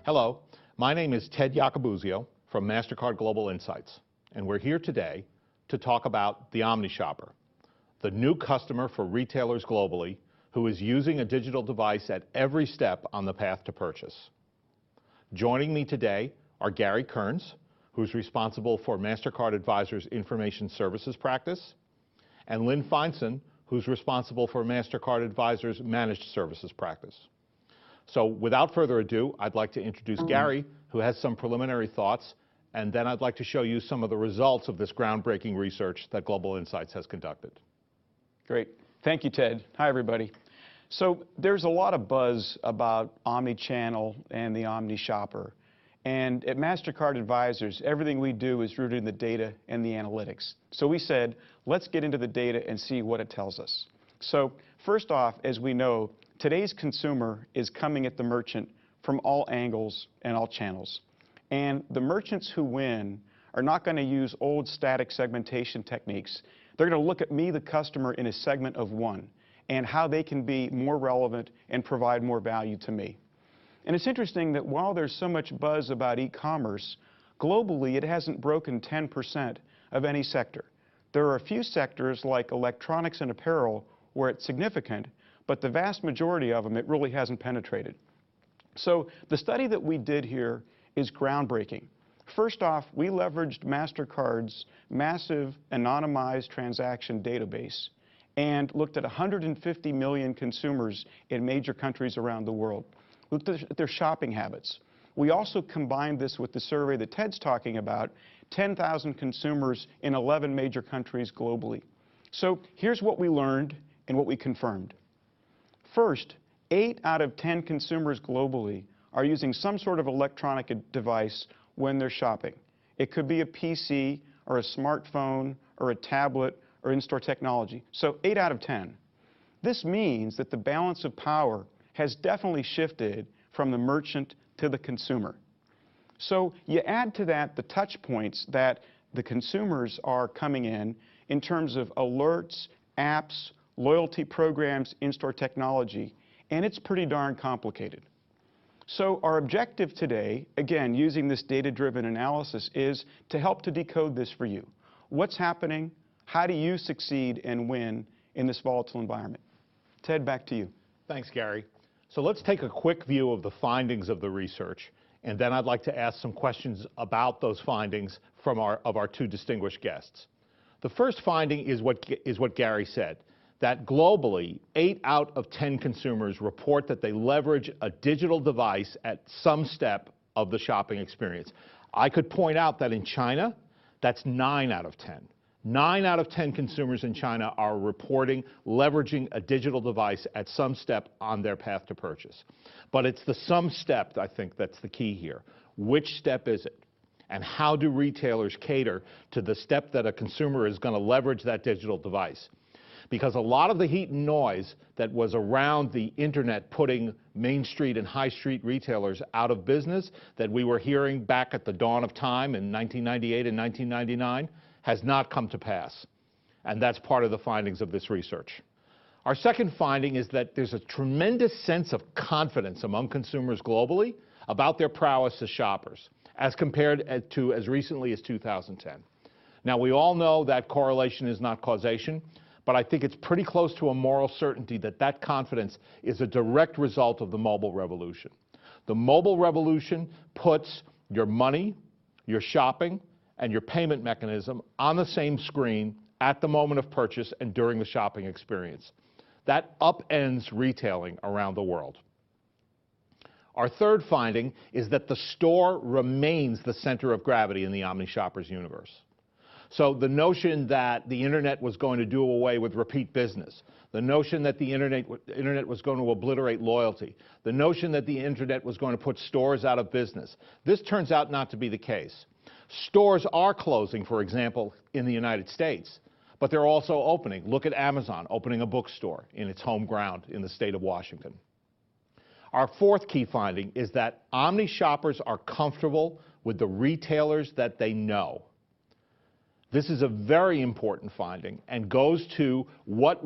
Hello, my name is Ted Iacobuzio from MasterCard Global Insights, and we're here today to talk about the Omnishopper, the new customer for retailers globally who is using a digital device at every step on the path to purchase. Joining me today are Gary Kearns, who's responsible for MasterCard Advisors Information Services practice, and Lynn Feinson, who's responsible for MasterCard Advisors Managed Services practice. So without further ado, I'd like to introduce Gary, who has some preliminary thoughts, and then I'd like to show you some of the results of this groundbreaking research that Global Insights has conducted. Great. Thank you, Ted. Hi, everybody. So there's a lot of buzz about omni-channel and the Omnishopper. And at MasterCard Advisors, everything we do is rooted in the data and the analytics. So we said, let's get into the data and see what it tells us. So first off, as we know, today's consumer is coming at the merchant from all angles and all channels. And the merchants who win are not going to use old static segmentation techniques. They're going to look at me, the customer, in a segment of one and how they can be more relevant and provide more value to me. And it's interesting that while there's so much buzz about e-commerce, globally it hasn't broken 10% of any sector. There are a few sectors like electronics and apparel where it's significant, but the vast majority of them it really hasn't penetrated. So the study that we did here is groundbreaking. First off, we leveraged MasterCard's massive anonymized transaction database and looked at 150 million consumers in major countries around the world. Looked at their shopping habits. We also combined this with the survey that Ted's talking about, 10,000 consumers in 11 major countries globally. So here's what we learned and what we confirmed. First, 8 out of 10 consumers globally are using some sort of electronic device when they're shopping. It could be a PC or a smartphone or a tablet or in-store technology. So 8 out of 10. This means that the balance of power has definitely shifted from the merchant to the consumer. So you add to that the touch points that the consumers are coming in terms of alerts, apps, loyalty programs, in-store technology, and it's pretty darn complicated. So our objective today, again, using this data-driven analysis, is to help to decode this for you. What's happening? How do you succeed and win in this volatile environment? Ted, back to you. Thanks, Gary. So let's take a quick view of the findings of the research, and then I'd like to ask some questions about those findings from our two distinguished guests. The first finding is what Gary said, that globally, 8 out of 10 consumers report that they leverage a digital device at some step of the shopping experience. I could point out that in China, that's 9 out of 10. 9 out of 10 consumers in China are reporting leveraging a digital device at some step on their path to purchase. But it's the some step, I think, that's the key here. Which step is it? And how do retailers cater to the step that a consumer is going to leverage that digital device? Because a lot of the heat and noise that was around the internet putting Main Street and High Street retailers out of business that we were hearing back at the dawn of time in 1998 and 1999 has not come to pass. And that's part of the findings of this research. Our second finding is that there's a tremendous sense of confidence among consumers globally about their prowess as shoppers, as compared to as recently as 2010. Now, we all know that correlation is not causation, but I think it's pretty close to a moral certainty that that confidence is a direct result of the mobile revolution. The mobile revolution puts your money, your shopping, and your payment mechanism on the same screen at the moment of purchase and during the shopping experience. That upends retailing around the world. Our third finding is that the store remains the center of gravity in the Omnishopper's universe. So the notion that the internet was going to do away with repeat business, the notion that the internet was going to obliterate loyalty, the notion that the internet was going to put stores out of business, this turns out not to be the case. Stores are closing, for example, in the United States, but they're also opening. Look at Amazon opening a bookstore in its home ground in the state of Washington. Our fourth key finding is that Omni shoppers are comfortable with the retailers that they know. This is a very important finding and goes to what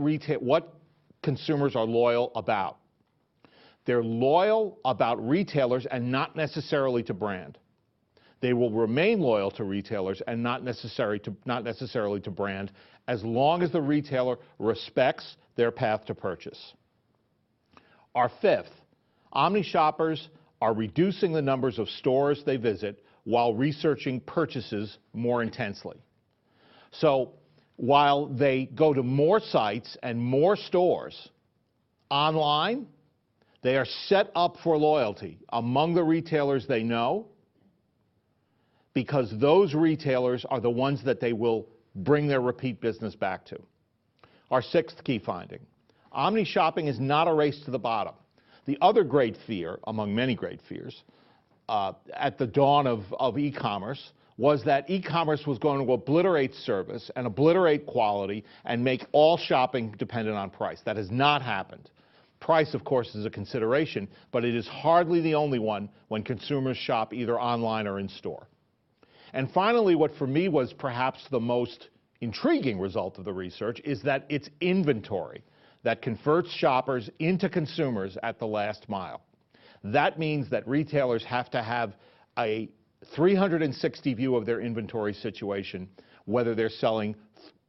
consumers are loyal about. They're loyal about retailers and not necessarily to brand. They will remain loyal to retailers and not necessarily to brand, as long as the retailer respects their path to purchase. Our fifth, Omni shoppers are reducing the numbers of stores they visit while researching purchases more intensely. So while they go to more sites and more stores online, they are set up for loyalty among the retailers they know, because those retailers are the ones that they will bring their repeat business back to. Our sixth key finding, omni shopping is not a race to the bottom. The other great fear, among many great fears, at the dawn of e-commerce was that e-commerce was going to obliterate service and obliterate quality and make all shopping dependent on price. That has not happened. Price, of course, is a consideration, but it is hardly the only one when consumers shop either online or in store. And finally, what for me was perhaps the most intriguing result of the research is that it's inventory that converts shoppers into consumers at the last mile. That means that retailers have to have a 360 view of their inventory situation, whether they're selling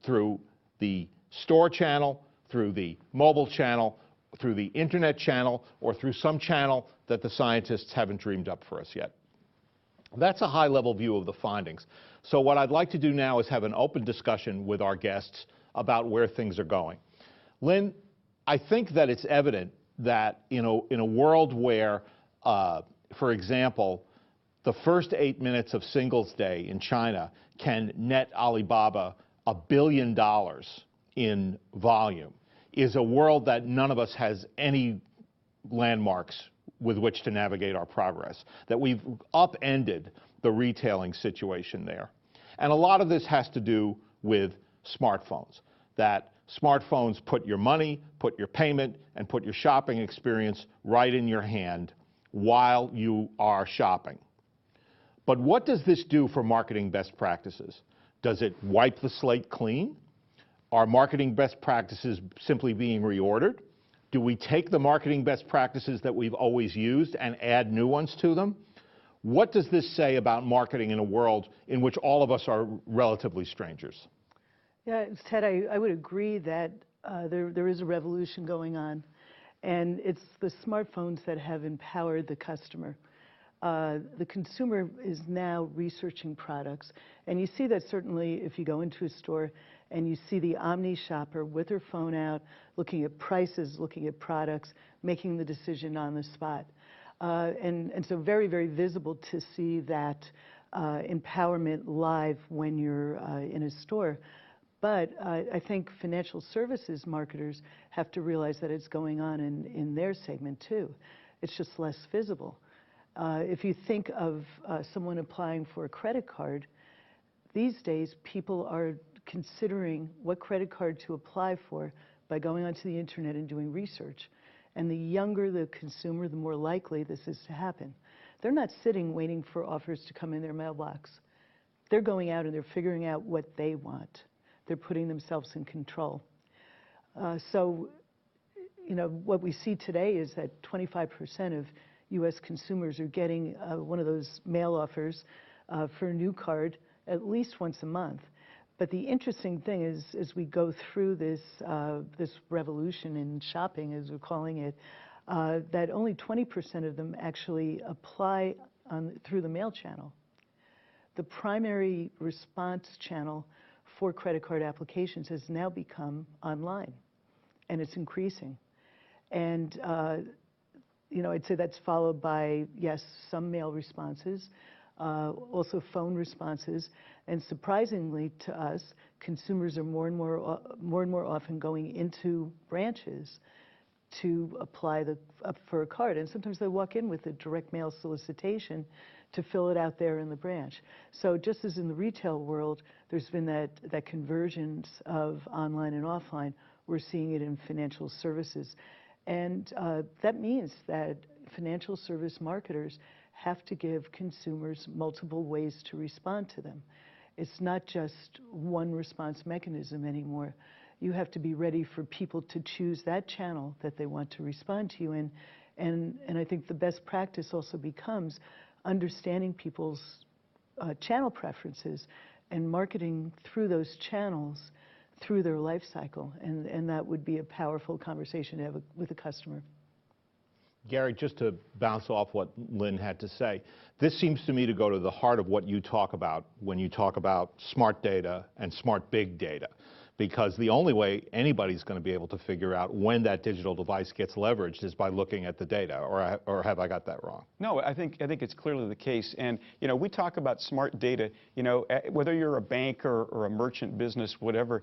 through the store channel, through the mobile channel, through the internet channel, or through some channel that the scientists haven't dreamed up for us yet. That's a high-level view of the findings. So what I'd like to do now is have an open discussion with our guests about where things are going. Lynn, I think that it's evident that in a world where, for example, the first 8 minutes of Singles Day in China can net Alibaba $1 billion in volume, is a world that none of us has any landmarks with which to navigate our progress, that we've upended the retailing situation there. And a lot of this has to do with smartphones, that smartphones put your money, put your payment, and put your shopping experience right in your hand while you are shopping. But what does this do for marketing best practices? Does it wipe the slate clean? Are marketing best practices simply being reordered? Do we take the marketing best practices that we've always used and add new ones to them? What does this say about marketing in a world in which all of us are relatively strangers? Yeah, Ted, I would agree that there is a revolution going on, and it's the smartphones that have empowered the customer. The consumer is now researching products, and you see that certainly if you go into a store and you see the Omni shopper with her phone out, looking at prices, looking at products, making the decision on the spot. And so very, very visible to see that empowerment live when you're in a store. But I think financial services marketers have to realize that it's going on in their segment too. It's just less visible. If you think of someone applying for a credit card, these days people are considering what credit card to apply for by going onto the internet and doing research. And the younger the consumer, the more likely this is to happen. They're not sitting waiting for offers to come in their mailbox. They're going out and they're figuring out what they want. They're putting themselves in control. So, you know, what we see today is that 25% of U.S. consumers are getting one of those mail offers for a new card at least once a month. But the interesting thing is, as we go through this revolution in shopping, as we're calling it, that only 20% of them actually apply through the mail channel. The primary response channel for credit card applications has now become online, and it's increasing. And you know, I'd say that's followed by, yes, some mail responses, also phone responses, and surprisingly to us, consumers are more and more often going into branches to apply for a card, and sometimes they walk in with a direct mail solicitation to fill it out there in the branch. So just as in the retail world, there's been that convergence of online and offline, we're seeing it in financial services. And that means that financial service marketers have to give consumers multiple ways to respond to them. It's not just one response mechanism anymore. You have to be ready for people to choose that channel that they want to respond to you in, And I think the best practice also becomes understanding people's channel preferences and marketing through those channels through their life cycle. And that would be a powerful conversation to have with a customer. Gary, just to bounce off what Lynn had to say, this seems to me to go to the heart of what you talk about when you talk about smart data and smart big data, because the only way anybody's going to be able to figure out when that digital device gets leveraged is by looking at the data, or have I got that wrong? No, I think it's clearly the case. And, you know, we talk about smart data, you know, whether you're a bank or a merchant business, whatever,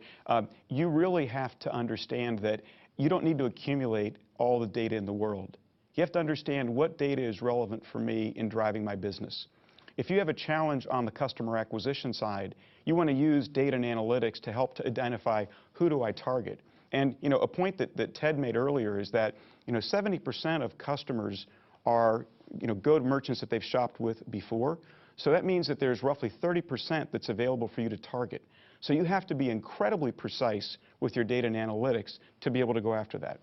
you really have to understand that you don't need to accumulate all the data in the world. You have to understand what data is relevant for me in driving my business. If you have a challenge on the customer acquisition side, you want to use data and analytics to help to identify who do I target. And, you know, a point that Ted made earlier is that, you know, 70% of customers are, you know, go to merchants that they've shopped with before. So that means that there's roughly 30% that's available for you to target. So you have to be incredibly precise with your data and analytics to be able to go after that.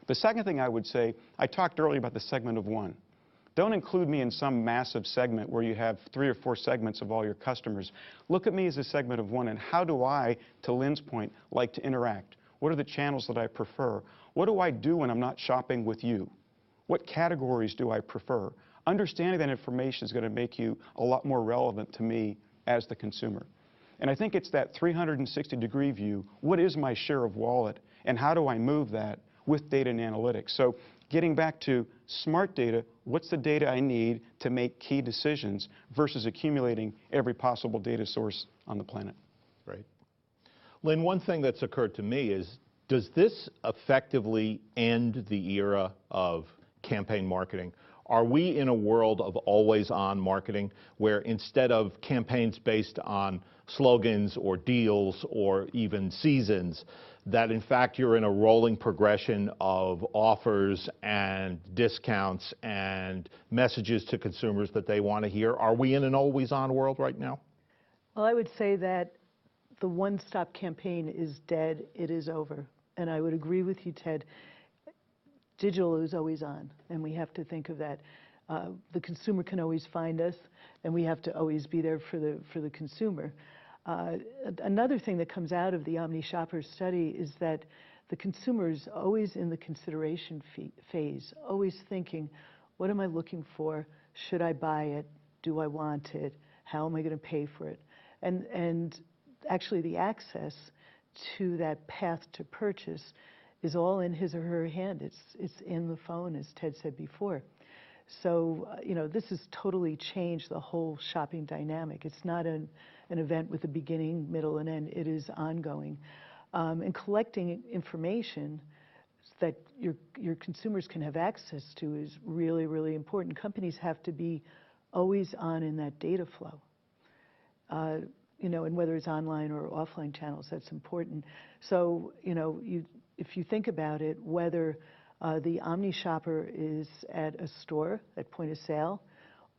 The second thing I would say, I talked earlier about the segment of one. Don't include me in some massive segment where you have 3 or 4 segments of all your customers. Look at me as a segment of one, and how do I, to Lynn's point, like to interact? What are the channels that I prefer? What do I do when I'm not shopping with you? What categories do I prefer? Understanding that information is going to make you a lot more relevant to me as the consumer. And I think it's that 360-degree view. What is my share of wallet, and how do I move that with data and analytics? So getting back to smart data, what's the data I need to make key decisions versus accumulating every possible data source on the planet? Right. Lynn, one thing that's occurred to me is, does this effectively end the era of campaign marketing? Are we in a world of always-on marketing where instead of campaigns based on slogans or deals or even seasons, that in fact you're in a rolling progression of offers and discounts and messages to consumers that they want to hear? Are we in an always-on world right now? Well, I would say that the one-stop campaign is dead. It is over. And I would agree with you, Ted. Digital is always on, and we have to think of that. The consumer can always find us, and we have to always be there for the consumer. Another thing that comes out of the Omnishopper study is that the consumer is always in the consideration phase, always thinking, what am I looking for? Should I buy it? Do I want it? How am I going to pay for it? And actually the access to that path to purchase is all in his or her hand. It's in the phone, as Ted said before. So, you know, this has totally changed the whole shopping dynamic. It's not an event with a beginning, middle, and end. It is ongoing. And collecting information that your consumers can have access to is really, really important. Companies have to be always on in that data flow. You know, and whether it's online or offline channels, that's important. So, you know, if you think about it, whether the Omnishopper is at a store, at point of sale,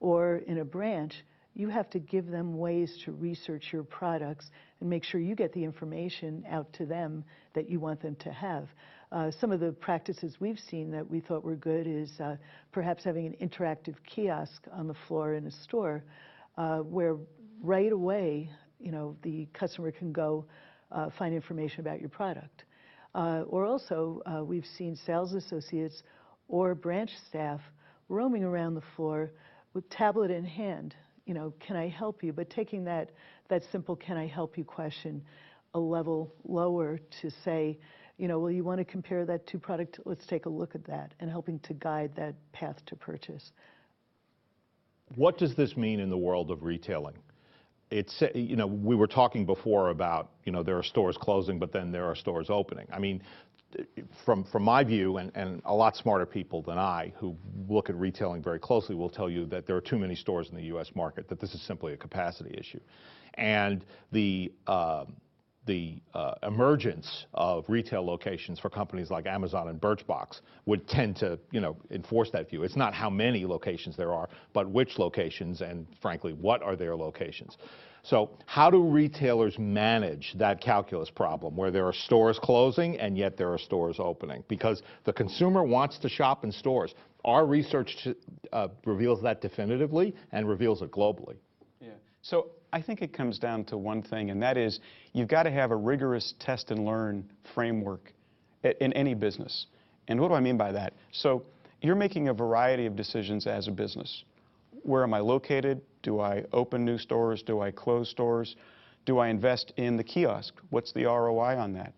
or in a branch, you have to give them ways to research your products and make sure you get the information out to them that you want them to have. Some of the practices we've seen that we thought were good is perhaps having an interactive kiosk on the floor in a store where right away, you know, the customer can go find information about your product. Or also, we've seen sales associates or branch staff roaming around the floor with tablet in hand. You know, can I help you? But taking that simple "can I help you" question a level lower to say, you know, well, you want to compare that to product? Let's take a look at that, and helping to guide that path to purchase. What does this mean in the world of retailing? It's, you know, we were talking before about, you know, there are stores closing, but then there are stores opening. I mean, from my view, and a lot smarter people than I who look at retailing very closely will tell you that there are too many stores in the U.S. market, that this is simply a capacity issue. And the emergence of retail locations for companies like Amazon and Birchbox would tend to, you know, enforce that view. It's not how many locations there are, but which locations, and frankly, what are their locations. So how do retailers manage that calculus problem where there are stores closing and yet there are stores opening? Because the consumer wants to shop in stores. Our research reveals that definitively and reveals it globally. Yeah. So I think it comes down to one thing, and that is you've got to have a rigorous test and learn framework in any business. And what do I mean by that? So you're making a variety of decisions as a business. Where am I located? Do I open new stores? Do I close stores? Do I invest in the kiosk? What's the ROI on that?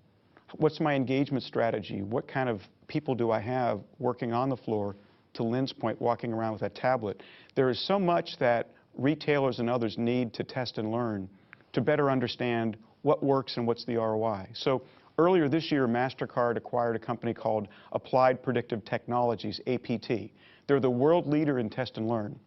What's my engagement strategy? What kind of people do I have working on the floor, to Lynn's point, walking around with a tablet? There is so much that retailers and others need to test and learn to better understand what works and what's the ROI. So earlier this year, MasterCard acquired a company called Applied Predictive Technologies, APT. They're the world leader in test and learn.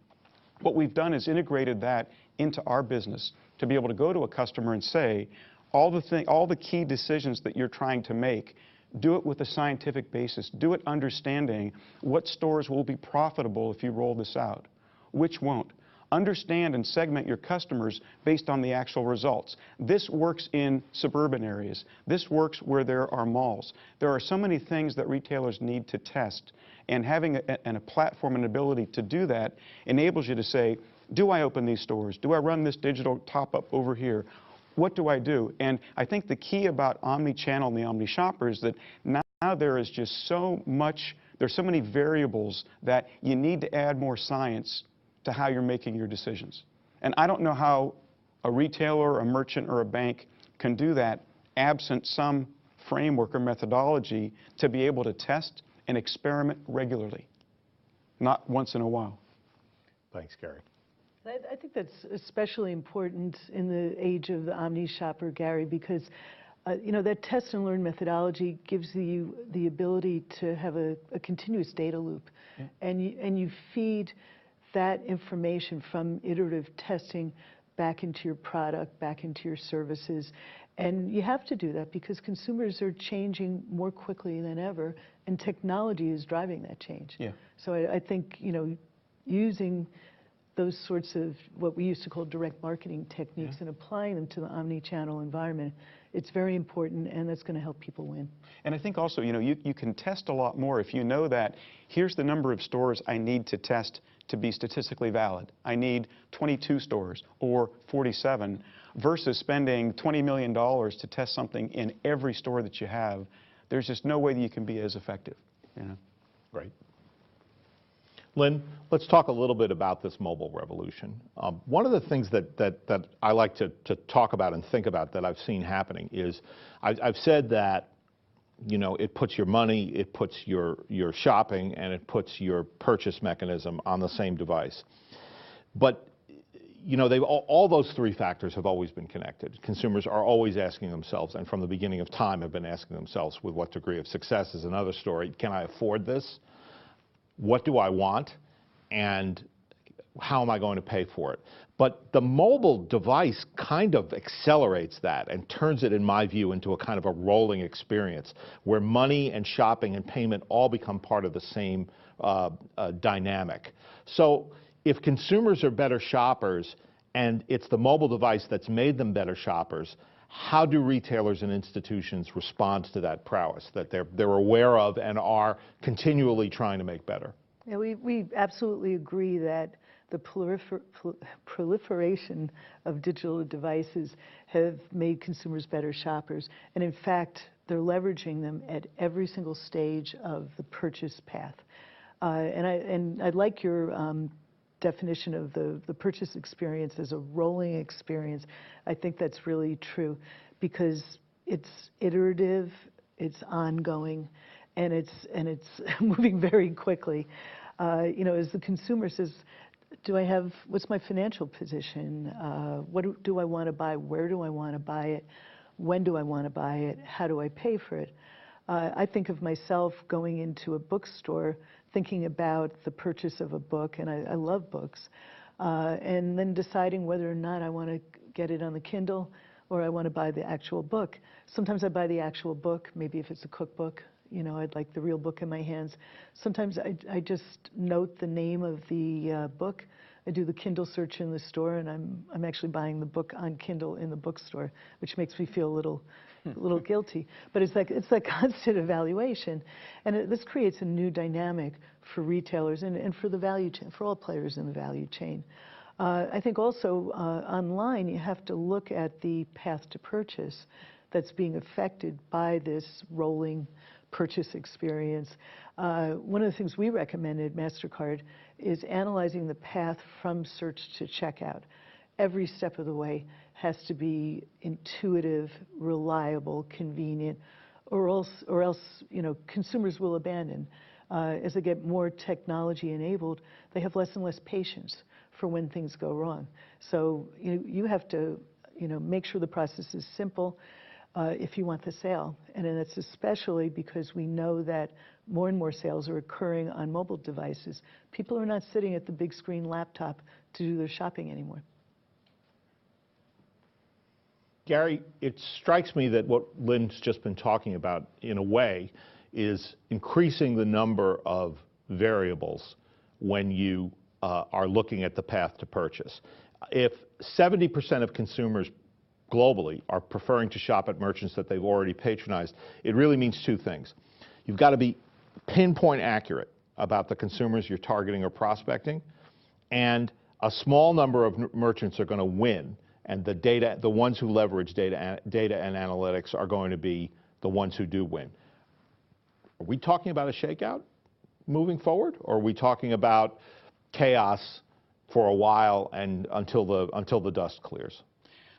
What we've done is integrated that into our business to be able to go to a customer and say, all the key decisions that you're trying to make, do it with a scientific basis. Do it understanding what stores will be profitable if you roll this out, which won't. Understand and segment your customers based on the actual results. This works in suburban areas. This works where there are malls. There are so many things that retailers need to test, and having a platform and ability to do that enables you to say, do I open these stores? Do I run this digital top-up over here? What do I do? And I think the key about omni-channel and the Omnishopper is that now there is just so much, there's so many variables that you need to add more science to how you're making your decisions. And I don't know how a retailer, a merchant, or a bank can do that absent some framework or methodology to be able to test and experiment regularly, not once in a while. Thanks, Gary. I think that's especially important in the age of the Omnishopper, Gary, because that test and learn methodology gives you the ability to have a continuous data loop, yeah. and you feed that information from iterative testing back into your product, back into your services. And you have to do that because consumers are changing more quickly than ever, and technology is driving that change. Yeah. So I think, using those sorts of what we used to call direct marketing techniques, yeah, and applying them to the omni-channel environment, it's very important, and that's going to help people win. And I think also, you can test a lot more if you know that here's the number of stores I need to test to be statistically valid. I need 22 stores or 47 versus spending $20 million to test something in every store that you have. There's just no way that you can be as effective. Right. Lynn, let's talk a little bit about this mobile revolution. One of the things that I like to talk about and think about that I've seen happening is I've said that it puts your money, it puts your shopping, and it puts your purchase mechanism on the same device. But all those three factors have always been connected. Consumers are always asking themselves, and from the beginning of time have been asking themselves, with what degree of success is another story, can I afford this? What do I want? And how am I going to pay for it? But the mobile device kind of accelerates that and turns it, in my view, into a kind of a rolling experience where money and shopping and payment all become part of the same dynamic. So if consumers are better shoppers and it's the mobile device that's made them better shoppers, how do retailers and institutions respond to that prowess that they're aware of and are continually trying to make better? Yeah, we absolutely agree that the proliferation of digital devices have made consumers better shoppers. And in fact, they're leveraging them at every single stage of the purchase path. And I like your definition of the purchase experience as a rolling experience. I think that's really true because it's iterative, it's ongoing, and it's moving very quickly. As the consumer says, what's my financial position? What do I want to buy? Where do I want to buy it? When do I want to buy it? How do I pay for it? I think of myself going into a bookstore thinking about the purchase of a book, and I love books, and then deciding whether or not I want to get it on the Kindle or I want to buy the actual book. Sometimes I buy the actual book, maybe if it's a cookbook, I'd like the real book in my hands. Sometimes I just note the name of the book I do the Kindle search in the store, and I'm actually buying the book on Kindle in the bookstore, which makes me feel a little guilty. But it's that constant evaluation, and this creates a new dynamic for retailers and for the value chain, for all players in the value chain. I think also online you have to look at the path to purchase that's being affected by this rolling purchase experience. One of the things we recommend at MasterCard is analyzing the path from search to checkout. Every step of the way has to be intuitive, reliable, convenient, or else consumers will abandon. As they get more technology enabled, they have less and less patience for when things go wrong. So you have to make sure the process is simple if you want the sale. And that's especially because we know that more and more sales are occurring on mobile devices. People are not sitting at the big screen laptop to do their shopping anymore. Gary, it strikes me that what Lynn's just been talking about, in a way, is increasing the number of variables when you are looking at the path to purchase. If 70% of consumers globally are preferring to shop at merchants that they've already patronized, it really means two things. You've got to be pinpoint accurate about the consumers you're targeting or prospecting, and a small number of merchants are going to win, and the ones who leverage data and analytics are going to be the ones who do win. Are we talking about a shakeout moving forward, or are we talking about chaos for a while and until the dust clears?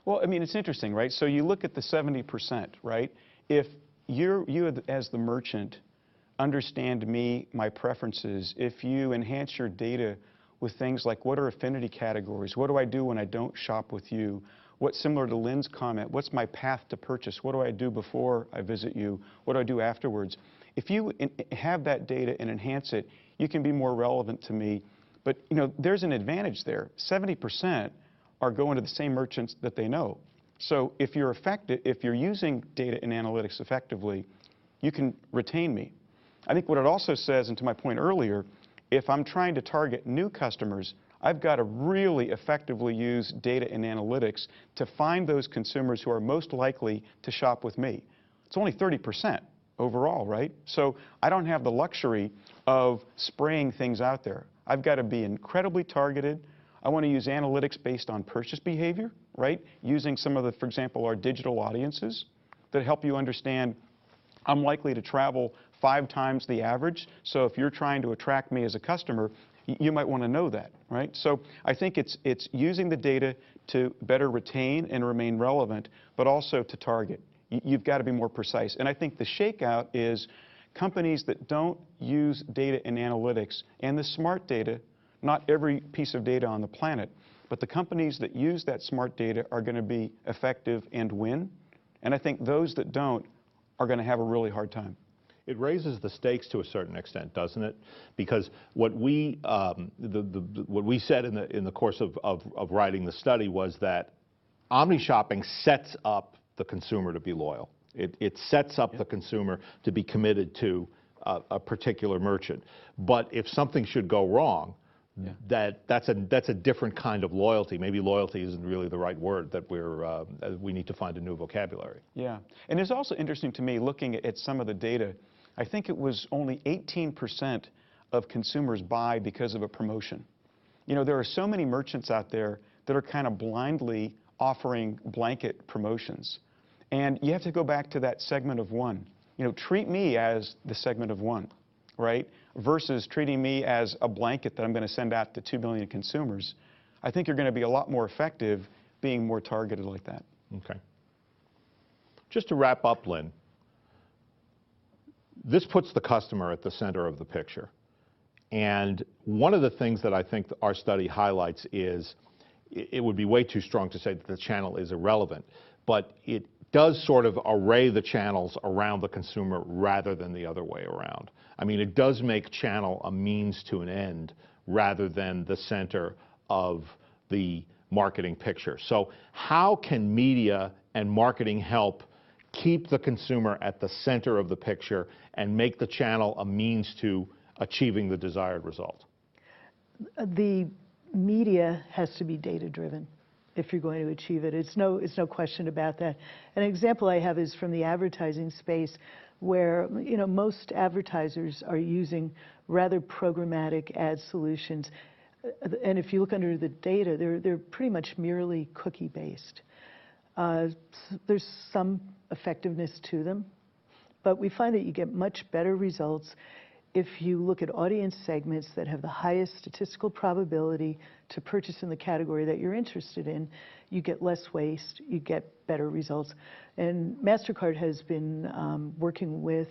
Well, I mean, it's interesting, right? So you look at the 70%, right? If you as the merchant understand me, my preferences, if you enhance your data with things like what are affinity categories, what do I do when I don't shop with you, what's similar to Lynn's comment, what's my path to purchase, what do I do before I visit you, what do I do afterwards? If you have that data and enhance it, you can be more relevant to me. But there's an advantage there. 70% are going to the same merchants that they know. So if you're using data and analytics effectively, you can retain me. I think what it also says, and to my point earlier, if I'm trying to target new customers, I've got to really effectively use data and analytics to find those consumers who are most likely to shop with me. It's only 30% overall, right? So I don't have the luxury of spraying things out there. I've got to be incredibly targeted. I want to use analytics based on purchase behavior, right? Using some of for example, our digital audiences that help you understand I'm likely to travel 5 times the average. So if you're trying to attract me as a customer, you might want to know that, right? So I think it's using the data to better retain and remain relevant, but also to target. You've got to be more precise. And I think the shakeout is companies that don't use data and analytics and the smart data, not every piece of data on the planet, but the companies that use that smart data are going to be effective and win. And I think those that don't are going to have a really hard time. It raises the stakes to a certain extent, doesn't it? Because what we what we said in the course of writing the study was that Omni shopping sets up the consumer to be loyal. It sets up the consumer to be committed to a particular merchant. But if something should go wrong, that's a different kind of loyalty. Maybe loyalty isn't really the right word, that we need to find a new vocabulary. Yeah, and it's also interesting to me looking at some of the data. I think it was only 18% of consumers buy because of a promotion. There are so many merchants out there that are kind of blindly offering blanket promotions. And you have to go back to that segment of one. Treat me as the segment of one, right? Versus treating me as a blanket that I'm going to send out to 2 million consumers. I think you're going to be a lot more effective being more targeted like that. Okay. Just to wrap up, Lynn, this puts the customer at the center of the picture. And one of the things that I think our study highlights is, it would be way too strong to say that the channel is irrelevant, but it does sort of array the channels around the consumer rather than the other way around. I mean, it does make channel a means to an end rather than the center of the marketing picture. So how can media and marketing help keep the consumer at the center of the picture and make the channel a means to achieving the desired result? The media has to be data-driven if you're going to achieve it. It's no question about that. An example I have is from the advertising space, where most advertisers are using rather programmatic ad solutions. And if you look under the data, they're pretty much merely cookie-based. There's some effectiveness to them, but we find that you get much better results if you look at audience segments that have the highest statistical probability to purchase in the category that you're interested in. You get less waste, you get better results. And MasterCard has been working with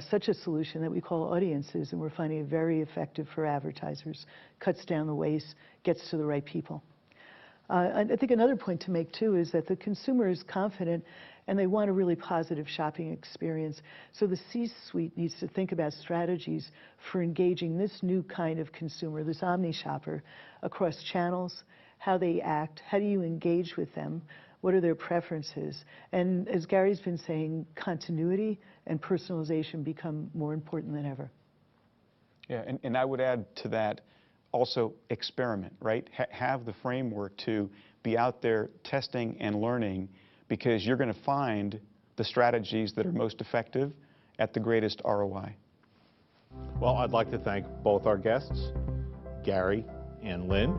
such a solution that we call audiences, and we're finding it very effective for advertisers. Cuts down the waste, gets to the right people. I think another point to make too is that the consumer is confident and they want a really positive shopping experience. So the C-suite needs to think about strategies for engaging this new kind of consumer, this Omnishopper, across channels, how they act, how do you engage with them, what are their preferences. And as Gary's been saying, continuity and personalization become more important than ever. Yeah, and I would add to that also experiment, right? Have the framework to be out there testing and learning, because you're going to find the strategies that are most effective at the greatest ROI. Well, I'd like to thank both our guests, Gary and Lynn.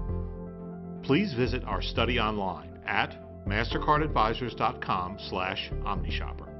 Please visit our study online at MasterCardAdvisors.com/OmniShopper.